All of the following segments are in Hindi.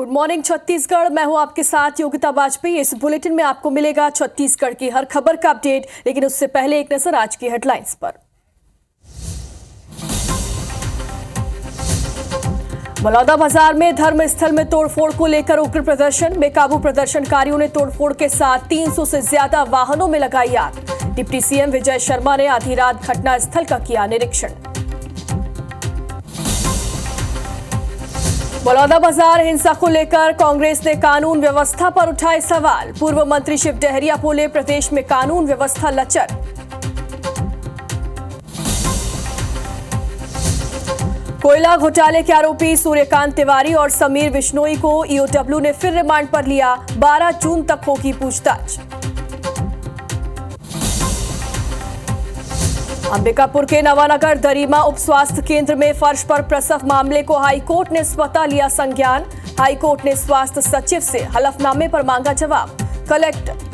Good morning Chhattisgarh. मैं हूं आपके साथ योगिता वाजपेयी। इस बुलेटिन में आपको मिलेगा छत्तीसगढ़ की हर खबर का अपडेट, लेकिन उससे पहले एक नजर आज की हेडलाइंस पर। बलौदाबाजार में धर्मस्थल में तोड़फोड़ को लेकर उग्र प्रदर्शन। बेकाबू प्रदर्शनकारियों ने तोड़फोड़ के साथ 300 से ज्यादा वाहनों में लगाई आग। डिप्टी सीएम विजय शर्मा ने आधी रात घटनास्थल का किया निरीक्षण। बलौदाबाजार हिंसा को लेकर कांग्रेस ने कानून व्यवस्था पर उठाए सवाल। पूर्व मंत्री शिव डहरिया बोले, प्रदेश में कानून व्यवस्था लचर। कोयला घोटाले के आरोपी सूर्यकांत तिवारी और समीर बिश्नोई को ईओडब्ल्यू ने फिर रिमांड पर लिया। 12 जून तक होगी पूछताछ। अंबिकापुर के नवानगर दरीमा उप स्वास्थ्य केंद्र में फर्श पर प्रसव मामले को हाईकोर्ट ने स्वतः लिया संज्ञान। हाईकोर्ट ने स्वास्थ्य सचिव से हलफनामे पर मांगा जवाब। कलेक्टर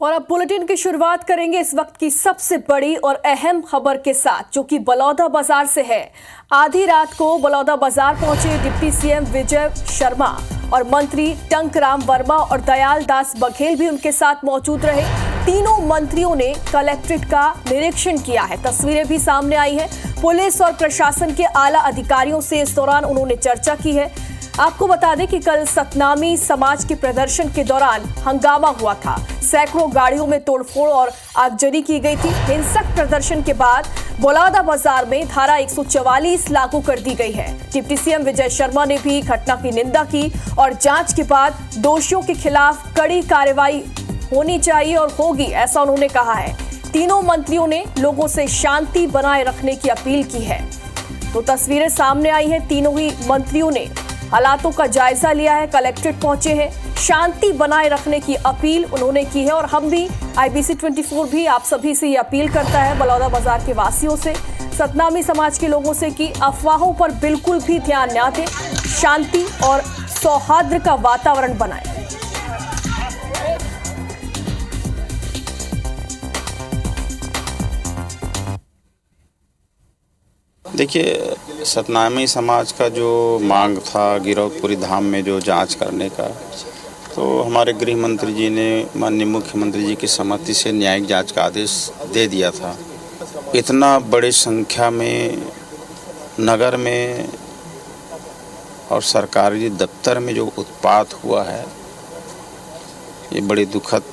और अब बुलेटिन की शुरुआत करेंगे इस वक्त की सबसे बड़ी और अहम खबर के साथ, जो कि बलौदाबाजार से है। आधी रात को बलौदाबाजार पहुंचे डिप्टी सीएम विजय शर्मा और मंत्री टंकराम वर्मा और दयाल दास बघेल भी उनके साथ मौजूद रहे। तीनों मंत्रियों ने कलेक्ट्रेट का निरीक्षण किया है। तस्वीरें भी सामने आई है। पुलिस और प्रशासन के आला अधिकारियों से इस दौरान उन्होंने चर्चा की है। आपको बता दें कि कल सतनामी समाज के प्रदर्शन के दौरान हंगामा हुआ था। सैकड़ों गाड़ियों में तोड़फोड़ और आगजनी की गई थी। हिंसक प्रदर्शन के बाद बलौदाबाजार में धारा 144 लागू कर दी गई है। डिप्टी सीएम विजय शर्मा ने भी घटना की निंदा की और जांच के बाद दोषियों के खिलाफ कड़ी कार्रवाई होनी चाहिए और होगी, ऐसा उन्होंने कहा है। तीनों मंत्रियों ने लोगों से शांति बनाए रखने की अपील की है। तो तस्वीरें सामने आई हैं। तीनों ही मंत्रियों ने हालातों का जायजा लिया है, कलेक्ट्रेट पहुंचे हैं, शांति बनाए रखने की अपील उन्होंने की है। और हम भी IBC 24 भी आप सभी से ये अपील करता है, बलौदाबाजार के वासियों से, सतनामी समाज के लोगों से, कि अफवाहों पर बिल्कुल भी ध्यान न दें, शांति और सौहार्द का वातावरण बनाएं। देखिए, सतनामी समाज का जो मांग था गिरौदपुरी धाम में जो जांच करने का, तो हमारे गृह मंत्री जी ने माननीय मुख्यमंत्री जी की सहमति से न्यायिक जांच का आदेश दे दिया था। इतना बड़ी संख्या में नगर में और सरकारी दफ्तर में जो उत्पात हुआ है, ये बड़ी दुखद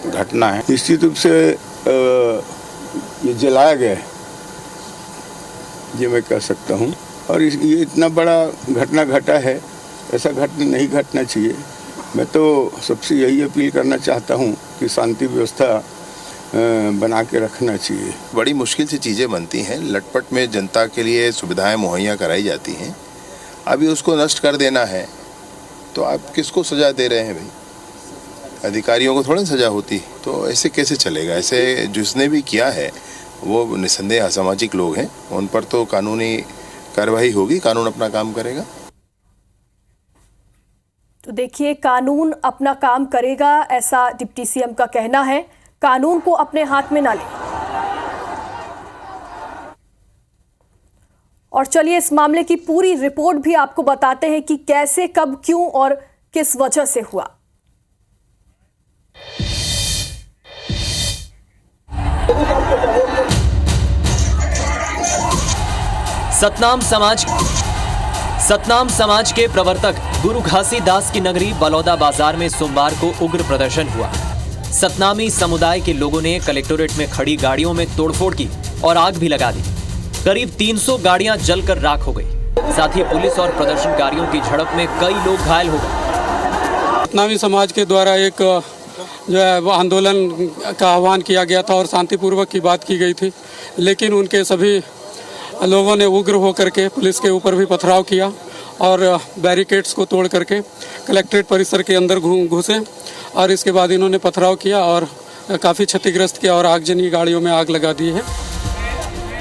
घटना है। निश्चित रूप से ये जलाया गया है, ये मैं कह सकता हूँ। और ये इतना बड़ा घटना घटा है, ऐसा घटना नहीं घटना चाहिए। मैं तो सबसे यही अपील करना चाहता हूँ कि शांति व्यवस्था बना के रखना चाहिए। बड़ी मुश्किल से चीज़ें बनती हैं, लटपट में जनता के लिए सुविधाएं मुहैया कराई जाती हैं। अभी उसको नष्ट कर देना है तो आप किसको सज़ा दे रहे हैं भाई? अधिकारियों को थोड़ी सज़ा होती, तो ऐसे कैसे चलेगा? ऐसे जिसने भी किया है वो निसंदेह असामाजिक लोग हैं, उन पर तो कानूनी कार्रवाई होगी, कानून अपना काम करेगा। तो देखिए, कानून अपना काम करेगा, ऐसा डिप्टी सीएम का कहना है। कानून को अपने हाथ में ना लें। और चलिए इस मामले की पूरी रिपोर्ट भी आपको बताते हैं कि कैसे, कब, क्यों और किस वजह से हुआ। सतनाम समाज के प्रवर्तक गुरु घासीदास की नगरी बलौदाबाजार में सोमवार को उग्र प्रदर्शन हुआ। सतनामी समुदाय के लोगों ने कलेक्टोरेट में खड़ी गाड़ियों में तोड़फोड़ की और आग भी लगा दी। करीब 300 गाड़ियां जलकर राख हो गई। साथ ही पुलिस और प्रदर्शनकारियों की झड़प में कई लोग घायल हो गए। सतनामी समाज के द्वारा एक जो है वो आंदोलन का आह्वान किया गया था और शांतिपूर्वक की बात की गई थी, लेकिन उनके सभी लोगों ने उग्र होकर के पुलिस के ऊपर भी पथराव किया और बैरिकेड्स को तोड़ करके कलेक्ट्रेट परिसर के अंदर घुसे और इसके बाद इन्होंने पथराव किया और काफ़ी क्षतिग्रस्त किया और आगजनी गाड़ियों में आग लगा दी है।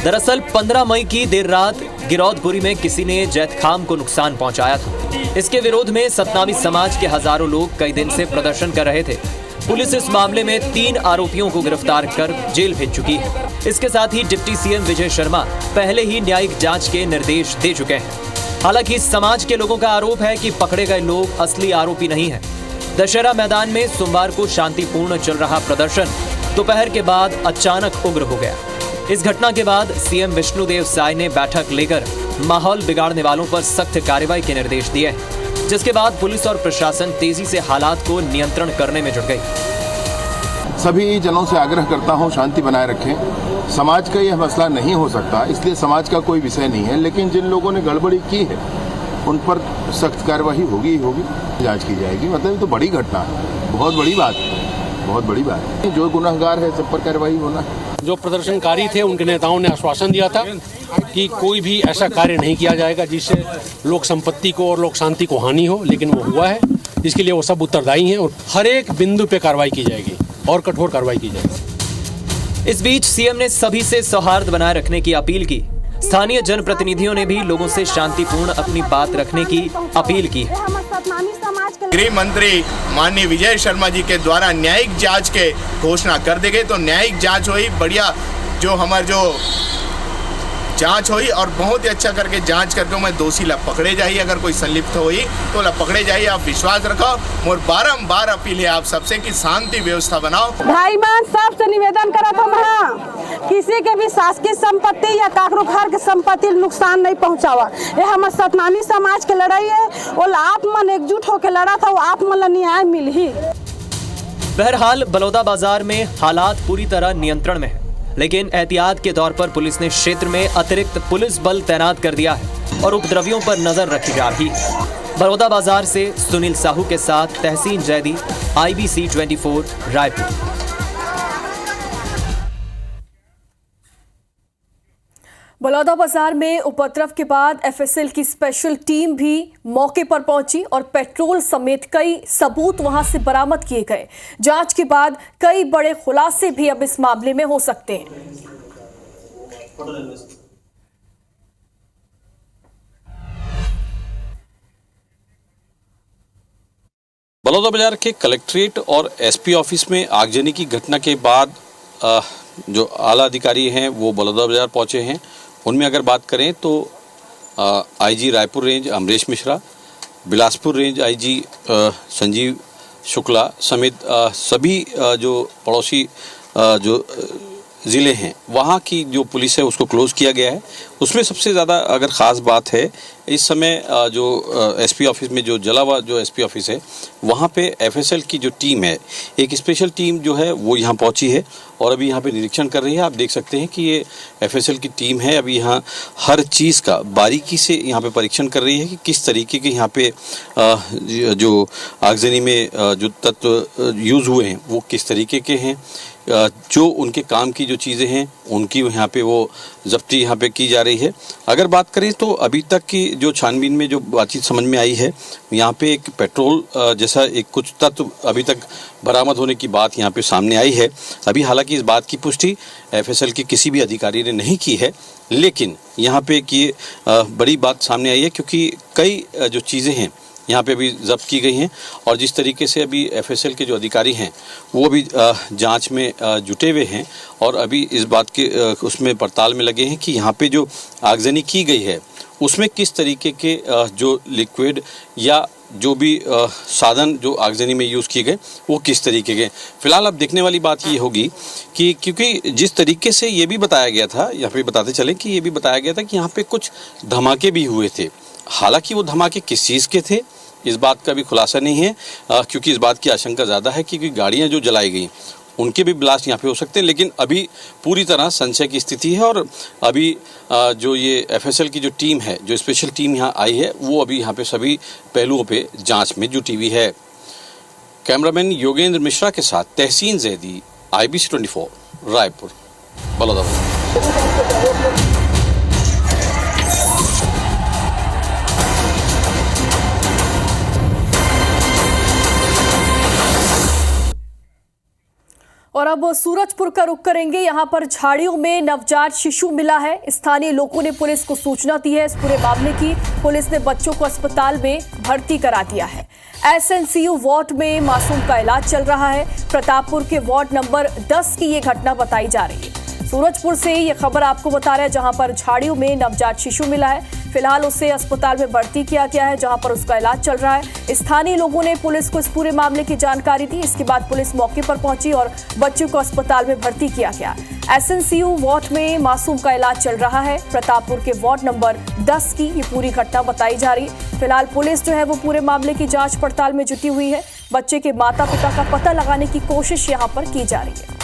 दरअसल 15 मई की देर रात गिरौदपुरी में किसी ने जैतखाम को नुकसान पहुंचाया था। इसके विरोध में सतनामी समाज के हजारों लोग कई दिन से प्रदर्शन कर रहे थे। पुलिस इस मामले में 3 आरोपियों को गिरफ्तार कर जेल भेज चुकी है। इसके साथ ही डिप्टी सीएम विजय शर्मा पहले ही न्यायिक जांच के निर्देश दे चुके हैं। हालांकि समाज के लोगों का आरोप है कि पकड़े गए लोग असली आरोपी नहीं हैं। दशहरा मैदान में सोमवार को शांतिपूर्ण चल रहा प्रदर्शन दोपहर के बाद अचानक उग्र हो गया। इस घटना के बाद सीएम विष्णुदेव साय ने बैठक लेकर माहौल बिगाड़ने वालों पर सख्त कार्रवाई के निर्देश दिए हैं, जिसके बाद पुलिस और प्रशासन तेजी से हालात को नियंत्रण करने में जुट गई। सभी जनों से आग्रह करता हूं, शांति बनाए रखें। समाज का यह मसला नहीं हो सकता, इसलिए समाज का कोई विषय नहीं है, लेकिन जिन लोगों ने गड़बड़ी की है उन पर सख्त कार्रवाई होगी ही होगी, जांच की जाएगी। मतलब ये तो बड़ी घटना है, बहुत बड़ी बात है, बहुत बड़ी बात है। जो गुनहगार है सब पर कार्रवाई होना है। जो प्रदर्शनकारी थे उनके नेताओं ने आश्वासन दिया था कि कोई भी ऐसा कार्य नहीं किया जाएगा जिससे लोक संपत्ति को और लोक शांति को हानि हो, लेकिन वो हुआ है। इसके लिए वो सब उत्तरदायी हैं और हर एक बिंदु पे कार्रवाई की जाएगी और कठोर कार्रवाई की जाएगी। इस बीच सीएम ने सभी से सौहार्द बनाए रखने की अपील की। स्थानीय जनप्रतिनिधियों ने भी लोगों से शांतिपूर्ण अपनी बात रखने की अपील की। गृह मंत्री माननीय विजय शर्मा जी के द्वारा न्यायिक जांच के घोषणा कर दी गई, तो न्यायिक जांच हुई, बढ़िया जो हमारे जो जांच हुई और बहुत ही अच्छा करके जांच करके मैं दोषी ला पकड़े जाइए। अगर कोई संलिप्त हुई तो ला पकड़े जाइए। आप विश्वास रखो और बारंबार अपील है आप सबसे कि शांति व्यवस्था बनाओ। भाई बहन सबसे निवेदन करत हम किसी के भी शासकीय संपत्ति या काकरो घर के संपत्ति नुकसान नहीं पहुंचावा। ये हमारे सतनामी समाज के लड़ाई है और आप मन एकजुट होकर लड़ा था, आप मन न्याय मिल ही। बहरहाल बलौदा बाजार में हालात पूरी तरह नियंत्रण में है, लेकिन एहतियात के तौर पर पुलिस ने क्षेत्र में अतिरिक्त पुलिस बल तैनात कर दिया है और उपद्रवियों पर नजर रखी जा रही है। बलौदा बाजार से सुनील साहू के साथ तहसीन जैदी, IBC 24 रायपुर। बलौदा बाजार में उपद्रव के बाद FSL की स्पेशल टीम भी मौके पर पहुंची और पेट्रोल समेत कई सबूत वहां से बरामद किए गए। जांच के बाद कई बड़े खुलासे भी अब इस मामले में हो सकते हैं। बलौदा बाजार के कलेक्ट्रेट और SP ऑफिस में आगजनी की घटना के बाद जो आला अधिकारी हैं वो बलौदा बाजार पहुंचे हैं। उनमें अगर बात करें तो IG Raipur range Amrish Mishra, Bilaspur range IG Sanjeev Shukla समेत सभी जो पड़ोसी जो ज़िले हैं वहाँ की जो पुलिस है उसको क्लोज़ किया गया है। उसमें सबसे ज़्यादा अगर ख़ास बात है इस समय जो SP ऑफिस में जो जलावा जो SP ऑफिस है वहाँ पे FSL की जो टीम है, एक स्पेशल टीम जो है वो यहाँ पहुँची है और अभी यहाँ पे निरीक्षण कर रही है। आप देख सकते हैं कि ये FSL की टीम है, अभी यहाँ हर चीज़ का बारीकी से यहाँ पे परीक्षण कर रही है कि किस तरीके के यहाँ पे जो आगजनी में जो तत्व यूज़ हुए हैं वो किस तरीके के हैं, जो उनके काम की जो चीज़ें हैं उनकी यहाँ पे वो जब्ती यहाँ पे की जा रही है। अगर बात करें तो अभी तक की जो छानबीन में जो बातचीत समझ में आई है, यहाँ पे एक पेट्रोल जैसा एक कुछ तत्व अभी तक बरामद होने की बात यहाँ पे सामने आई है। अभी हालांकि इस बात की पुष्टि FSL के किसी भी अधिकारी ने नहीं की है, लेकिन यहाँ पे कि बड़ी बात सामने आई है क्योंकि कई जो चीज़ें हैं यहाँ पे भी जब्त की गई हैं और जिस तरीके से अभी FSL के जो अधिकारी हैं वो भी जांच में जुटे हुए हैं और अभी इस बात के उसमें पड़ताल में लगे हैं कि यहाँ पे जो आगजनी की गई है उसमें किस तरीके के जो लिक्विड या जो भी साधन जो आगजनी में यूज़ किए गए वो किस तरीके के। फिलहाल अब देखने वाली बात ये होगी कि क्योंकि जिस तरीके से ये भी बताया गया था, यहाँ पे बताते चले कि ये भी बताया गया था कि यहाँ पे कुछ धमाके भी हुए थे। हालांकि वो धमाके किस चीज़ के थे इस बात का भी खुलासा नहीं है, क्योंकि इस बात की आशंका ज़्यादा है कि गाड़ियाँ जो जलाई गई उनके भी ब्लास्ट यहाँ पे हो सकते हैं, लेकिन अभी पूरी तरह संशय की स्थिति है और अभी जो ये FSL की जो टीम है, जो स्पेशल टीम यहाँ आई है, वो अभी यहाँ पे सभी पहलुओं पे जांच में जुटी हुई है। कैमरामैन योगेंद्र मिश्रा के साथ तहसीन जैदी, IBC 24 रायपुर, बलौदा। और अब सूरजपुर का रुख करेंगे। यहाँ पर झाड़ियों में नवजात शिशु मिला है। स्थानीय लोगों ने पुलिस को सूचना दी है। इस पूरे मामले की पुलिस ने बच्चों को अस्पताल में भर्ती करा दिया है। एसएनसीयू वार्ड में मासूम का इलाज चल रहा है। प्रतापपुर के वार्ड नंबर 10 की ये घटना बताई जा रही है। सूरजपुर से ये खबर आपको बता रहा है, जहां पर झाड़ियों में नवजात शिशु मिला है। फिलहाल उसे अस्पताल में भर्ती किया गया है, जहां पर उसका इलाज चल रहा है। स्थानीय लोगों ने पुलिस को इस पूरे मामले की जानकारी दी। इसके बाद पुलिस मौके पर पहुंची और बच्चों को अस्पताल में भर्ती किया गया। एसएनसीयू वार्ड में मासूम का इलाज चल रहा है। प्रतापपुर के वार्ड नंबर 10 की ये पूरी घटना बताई जा रही है। फिलहाल पुलिस जो है वो पूरे मामले की जांच पड़ताल में जुटी हुई है। बच्चे के माता पिता का पता लगाने की कोशिश यहाँ पर की जा रही है।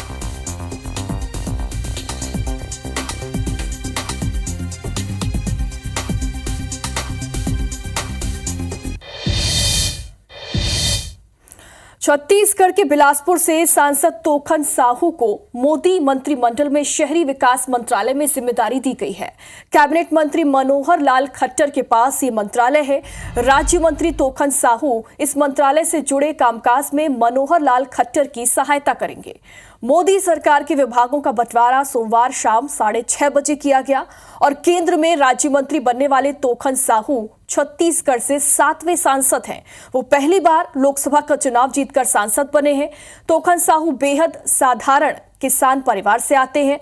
छत्तीसगढ़ के बिलासपुर से सांसद तोखन साहू को मोदी मंत्रिमंडल में शहरी विकास मंत्रालय में जिम्मेदारी दी गई है। कैबिनेट मंत्री मनोहर लाल खट्टर के पास ये मंत्रालय है। राज्य मंत्री तोखन साहू इस मंत्रालय से जुड़े कामकाज में मनोहर लाल खट्टर की सहायता करेंगे। मोदी सरकार के विभागों का बंटवारा सोमवार शाम 6:30 बजे किया गया और केंद्र में राज्य मंत्री बनने वाले तोखन साहू छत्तीसगढ़ से 7वें सांसद हैं। वो पहली बार लोकसभा का चुनाव जीतकर सांसद बने हैं। तोखन साहू बेहद साधारण किसान परिवार से आते हैं।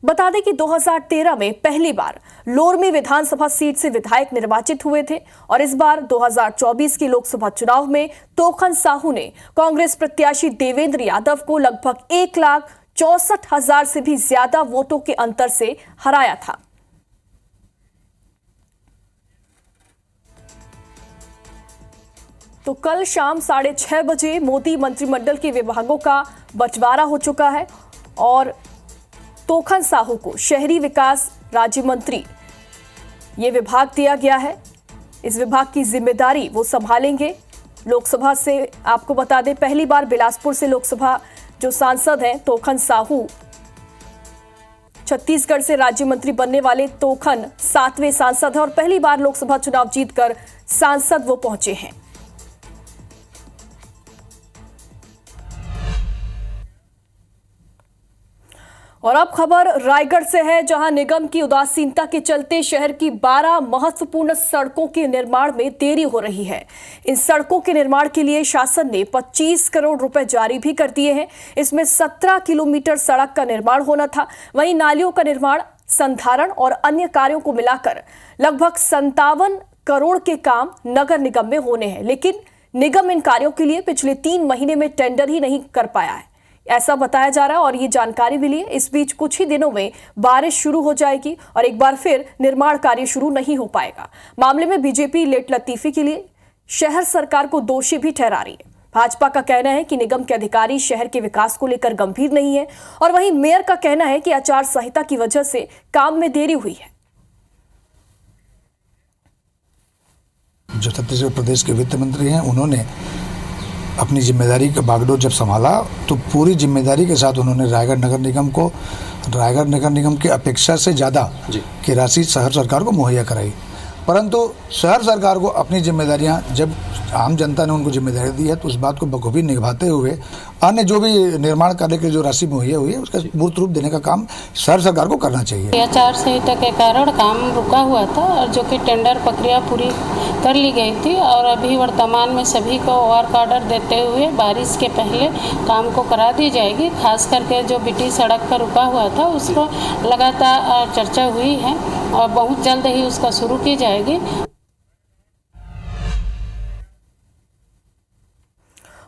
बता दें कि 2013 में पहली बार लोरमी विधानसभा सीट से विधायक निर्वाचित हुए थे और इस बार 2024 के लोकसभा चुनाव में तोखन साहू ने कांग्रेस प्रत्याशी देवेंद्र यादव को लगभग 1,64,000 से भी ज्यादा वोटों के अंतर से हराया था। तो कल शाम 6:30 बजे मोदी मंत्रिमंडल के विभागों का बंटवारा हो चुका है और तोखन साहू को शहरी विकास राज्य मंत्री ये विभाग दिया गया है। इस विभाग की जिम्मेदारी वो संभालेंगे। लोकसभा से आपको बता दें, पहली बार बिलासपुर से लोकसभा जो सांसद हैं तोखन साहू, छत्तीसगढ़ से राज्य मंत्री बनने वाले तोखन 7वें सांसद हैं और पहली बार लोकसभा चुनाव जीतकर सांसद वो पहुंचे हैं। और अब खबर रायगढ़ से है, जहां निगम की उदासीनता के चलते शहर की 12 महत्वपूर्ण सड़कों के निर्माण में देरी हो रही है। इन सड़कों के निर्माण के लिए शासन ने 25 करोड़ रुपए जारी भी कर दिए हैं। इसमें 17 किलोमीटर सड़क का निर्माण होना था। वहीं नालियों का निर्माण, संधारण और अन्य कार्यों को मिलाकर लगभग 57 करोड़ के काम नगर निगम में होने हैं, लेकिन निगम इन कार्यों के लिए पिछले 3 महीने में टेंडर ही नहीं कर पाया है, ऐसा बताया जा रहा है। और ये जानकारी मिली है। इस बीच कुछ ही दिनों में बारिश शुरू हो जाएगी और एक बार फिर निर्माण कार्य शुरू नहीं हो पाएगा। मामले में बीजेपी लेट लतीफी के लिए शहर सरकार को दोषी भी ठहरा रही है। भाजपा का कहना है कि निगम के अधिकारी शहर के विकास को लेकर गंभीर नहीं है और वहीं मेयर का कहना है कि आचार संहिता की वजह से काम में देरी हुई है। जो छत्तीसगढ़ प्रदेश के वित्त मंत्री हैं, उन्होंने अपनी जिम्मेदारी का बागडोर जब संभाला तो पूरी जिम्मेदारी के साथ उन्होंने रायगढ़ नगर निगम की अपेक्षा से ज़्यादा की राशि शहर सरकार को मुहैया कराई। परंतु शहर सरकार को अपनी जिम्मेदारियां, जब आम जनता ने उनको जिम्मेदारी दी है तो उस बात को बखूबी निभाते हुए अन्य जो भी निर्माण कार्य के जो राशि मुहैया हुई है उसका मूर्त रूप देने का काम शहर सरकार को करना चाहिए। आचार संहिता के कारण काम रुका हुआ था और जो कि टेंडर प्रक्रिया पूरी कर ली गई थी और अभी वर्तमान में सभी को वर्क ऑर्डर देते हुए बारिश के पहले काम को करा दी जाएगी। खास करके जो बीटी सड़क पर रुका हुआ था उसको लगातार चर्चा हुई है और बहुत जल्द ही उसका शुरू की जाएगी।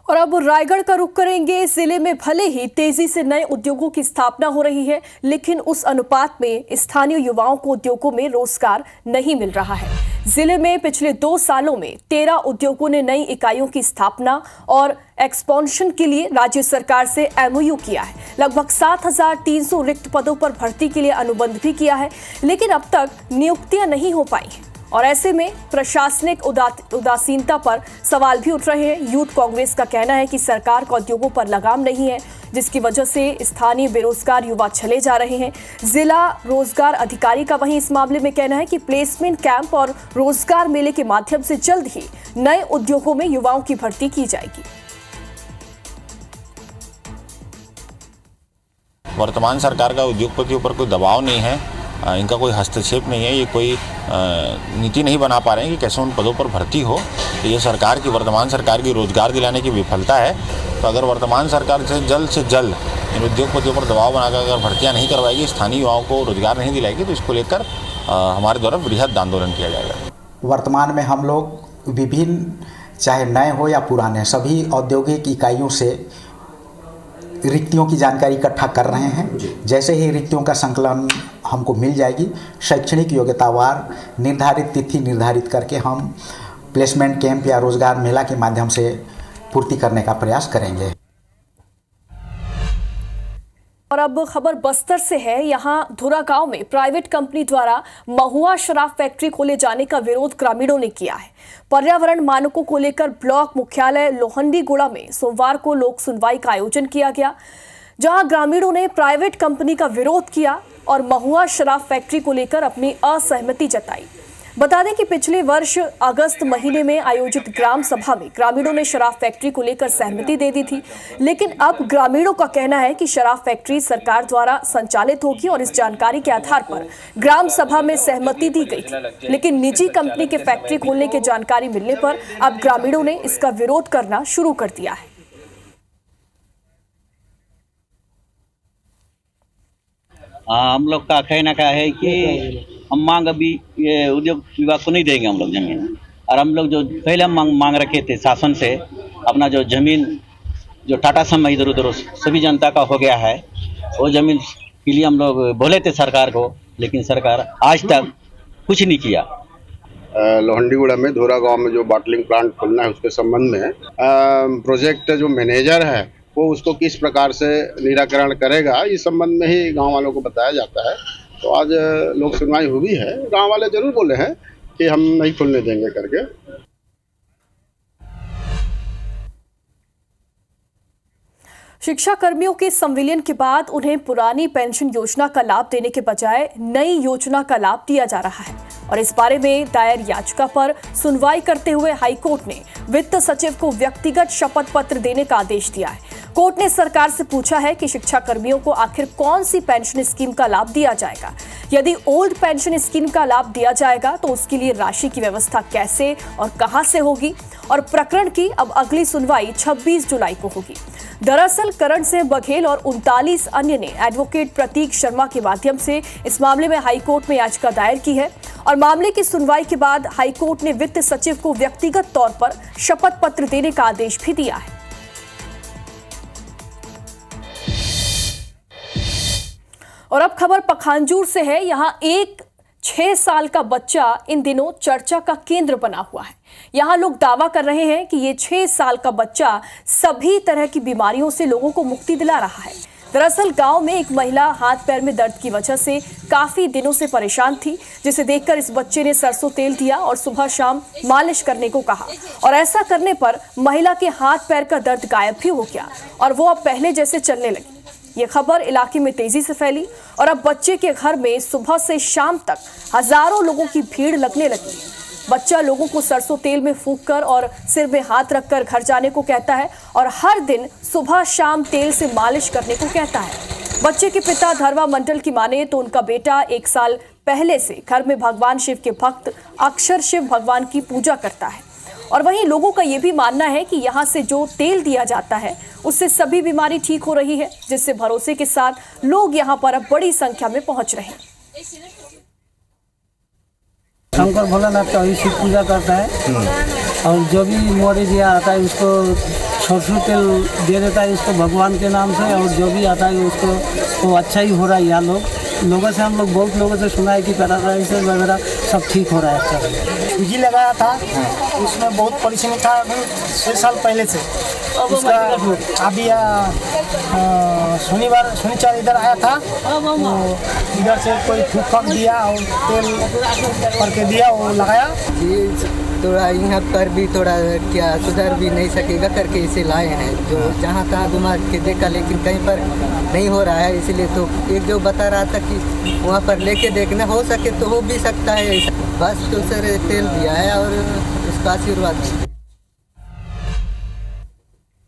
और अब रायगढ़ का रुख करेंगे। जिले में भले ही तेजी से नए उद्योगों की स्थापना हो रही है, लेकिन उस अनुपात में स्थानीय युवाओं को उद्योगों में रोजगार नहीं मिल रहा है। जिले में पिछले 2 सालों में 13 उद्योगों ने नई इकाइयों की स्थापना और एक्सपेंशन के लिए राज्य सरकार से MOU किया है। लगभग 7,300 रिक्त पदों पर भर्ती के लिए अनुबंध भी किया है, लेकिन अब तक नियुक्तियां नहीं हो पाई हैं। और ऐसे में प्रशासनिक उदासीनता पर सवाल भी उठ रहे हैं। यूथ कांग्रेस का कहना है कि सरकार का उद्योगों पर लगाम नहीं है, जिसकी वजह से स्थानीय बेरोजगार युवा चले जा रहे हैं। जिला रोजगार अधिकारी का वहीं इस मामले में कहना है कि प्लेसमेंट कैंप और रोजगार मेले के माध्यम से जल्द ही नए उद्योगों में युवाओं की भर्ती की जाएगी। वर्तमान सरकार का उद्योगपतियों पर कोई दबाव नहीं है, इनका कोई हस्तक्षेप नहीं है, ये कोई नीति नहीं बना पा रहे हैं कि कैसे उन पदों पर भर्ती हो। तो ये सरकार की, वर्तमान सरकार की रोजगार दिलाने की विफलता है। तो अगर वर्तमान सरकार से जल्द इन उद्योगपतियों पर दबाव बनाकर अगर भर्तियां नहीं करवाएगी, स्थानीय युवाओं को रोजगार नहीं दिलाएगी, तो इसको लेकर हमारे द्वारा बृहद आंदोलन किया जाएगा। वर्तमान में हम लोग विभिन्न, चाहे नए हो या पुराने, सभी औद्योगिक इकाइयों से रिक्तियों की जानकारी इकट्ठा कर रहे हैं। जैसे ही रिक्तियों का संकलन हमको मिल जाएगी, शैक्षणिक योग्यतावार निर्धारित तिथि निर्धारित करके हम प्लेसमेंट कैंप या रोजगार मेला के माध्यम से पूर्ति करने का प्रयास करेंगे। और अब खबर बस्तर से है। यहां धुरा गांव में प्राइवेट कंपनी द्वारा महुआ शराब फैक्ट्री खोले जाने का विरोध ग्रामीणों ने किया है। पर्यावरण मानकों को लेकर ब्लॉक मुख्यालय लोहंडीगुड़ा में सोमवार को लोक सुनवाई का आयोजन किया गया, जहां ग्रामीणों ने प्राइवेट कंपनी का विरोध किया और महुआ शराब फैक्ट्री को लेकर अपनी असहमति जताई। बता दें कि पिछले वर्ष अगस्त महीने में आयोजित ग्राम सभा में ग्रामीणों ने शराब फैक्ट्री को लेकर सहमति दे दी थी, लेकिन अब ग्रामीणों का कहना है कि शराब फैक्ट्री सरकार द्वारा संचालित होगी और इस जानकारी के आधार पर ग्राम सभा में सहमति दी गई थी। लेकिन निजी कंपनी के फैक्ट्री खोलने की जानकारी मिलने पर अब ग्रामीणों ने इसका विरोध करना शुरू कर दिया है। हम लोग का कहना क्या है कि हम मांग अभी ये उद्योग विभाग को नहीं देंगे हम लोग जमीन, और हम लोग जो पहले हम मांग रखे थे शासन से, अपना जो जमीन जो टाटा सम इधर उधर सभी जनता का हो गया है, वो जमीन के लिए हम लोग बोले थे सरकार को, लेकिन सरकार आज तक कुछ नहीं किया। लोहंडीगुड़ा में धोरा गांव में जो बॉटलिंग प्लांट खोलना है उसके संबंध में प्रोजेक्ट जो मैनेजर है वो उसको किस प्रकार से निराकरण करेगा, इस संबंध में ही गांव वालों को बताया जाता है। तो आज लोक सुनवाई हुई है, गांव वाले जरूर बोले हैं कि हम नहीं खुलने देंगे करके। शिक्षा कर्मियों के संविलियन के बाद उन्हें पुरानी पेंशन योजना का लाभ देने के बजाय नई योजना का लाभ दिया जा रहा है, और इस बारे में दायर याचिका पर सुनवाई करते हुए हाईकोर्ट ने वित्त सचिव को व्यक्तिगत शपथ पत्र देने का आदेश दिया है। कोर्ट ने सरकार से पूछा है कि शिक्षा कर्मियों को आखिर कौन सी पेंशन स्कीम का लाभ दिया जाएगा। यदि ओल्ड पेंशन स्कीम का लाभ दिया जाएगा तो उसके लिए राशि की व्यवस्था कैसे और कहां से होगी, और प्रकरण की अब अगली सुनवाई 26 जुलाई को होगी। दरअसल करण सिंह बघेल और 39 अन्य ने एडवोकेट प्रतीक शर्मा के माध्यम से इस मामले में हाईकोर्ट में याचिका दायर की है, और मामले की सुनवाई के बाद हाईकोर्ट ने वित्त सचिव को व्यक्तिगत तौर पर शपथ पत्र देने का आदेश भी दिया है। और अब खबर पखांजूर से है। यहां एक 6 साल का बच्चा इन दिनों चर्चा का केंद्र बना हुआ है। यहां लोग दावा कर रहे हैं कि ये 6 साल का बच्चा सभी तरह की बीमारियों से लोगों को मुक्ति दिला रहा है। दरअसल गांव में एक महिला हाथ पैर में दर्द की वजह से काफी दिनों से परेशान थी, जिसे देखकर इस बच्चे ने सरसों तेल दिया और सुबह शाम मालिश करने को कहा, और ऐसा करने पर महिला के हाथ पैर का दर्द गायब भी हो गया और वो अब पहले जैसे चलने लगी। ये खबर इलाके में तेजी से फैली और अब बच्चे के घर में सुबह से शाम तक हजारों लोगों की भीड़ लगने लगी। बच्चा लोगों को सरसों तेल में फूंककर और सिर में हाथ रखकर घर जाने को कहता है और हर दिन सुबह शाम तेल से मालिश करने को कहता है। बच्चे के पिता धरवा मंडल की माने तो उनका बेटा 1 साल पहले से घर में भगवान शिव के भक्त अक्षर शिव भगवान की पूजा करता है, और वहीं लोगों का ये भी मानना है कि यहाँ से जो तेल दिया जाता है उससे सभी बीमारी ठीक हो रही है, जिससे भरोसे के साथ लोग यहाँ पर अब बड़ी संख्या में पहुँच रहे हैं। शंकर भोलानाथ का भी शिव पूजा करता है, और जो भी मरीज यहाँ आता है उसको सरसों तेल दे देता है उसको भगवान के नाम से, और जो भी आता है उसको तो अच्छा ही हो रहा है। यहाँ लोगों से हम लोग बहुत लोगों से सुना है कि पैरालाइसिस वगैरह सब ठीक हो रहा है। अच्छा सूजी लगाया था, उसमें बहुत परेशानी था 6 साल पहले से। उसका अभी शनिवार इधर आया था, तो इधर से कोई फूक दिया और तेल करके दिया, वो लगाया। थोड़ा यहाँ पर भी थोड़ा क्या सुधर भी नहीं सकेगा करके इसे लाए हैं, जो जहाँ तहाँ घुमा के देखा लेकिन कहीं पर नहीं हो रहा है, इसलिए तो एक जो बता रहा था कि वहाँ पर लेके देखना हो सके तो हो भी सकता है। बस तो सर तेल दिया है और उसका आशीर्वाद।